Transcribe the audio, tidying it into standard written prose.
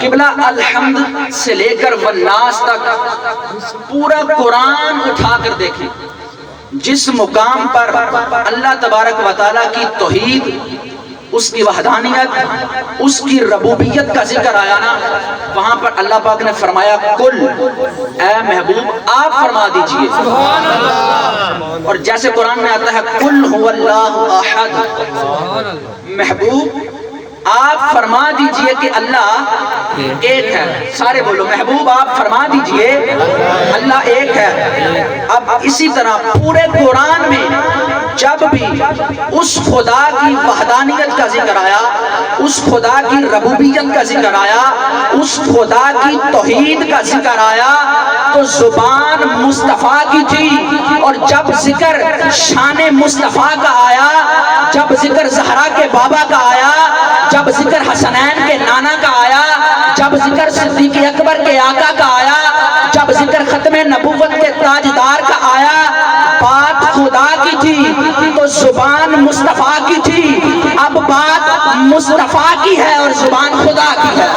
قبلہ الحمد سے لے کر والناس تک پورا قرآن اٹھا کر دیکھیں، جس مقام پر اللہ تبارک و تعالیٰ کی توحید، اس کی وحدانیت، اس کی ربوبیت کا ذکر آیا نا، وہاں پر اللہ پاک نے فرمایا کل، اے محبوب آپ فرما دیجئے۔ اور جیسے قرآن میں آتا ہے کل هو اللہ احد، محبوب آپ فرما دیجئے کہ اللہ ایک ہے۔ سارے بولو محبوب آپ فرما دیجئے اللہ ایک ہے۔ اب اسی طرح پورے قرآن میں جب بھی اس خدا کی وحدانیت کا ذکر آیا، اس خدا کی ربوبیت کا ذکر آیا، اس خدا کی توحید کا ذکر آیا، تو زبان مصطفیٰ کی تھی۔ اور جب ذکر شان مصطفیٰ کا آیا، جب ذکر زہرا کے بابا کا آیا، جب ذکر حسنین کے نانا کا آیا، جب ذکر صدیق اکبر کے آقا کا آیا، جب ذکر ختم نبوت کے تاجدار کا آیا، بات خدا کی تھی تو زبان مصطفیٰ کی تھی، اب بات مصطفیٰ کی ہے اور زبان خدا کی ہے۔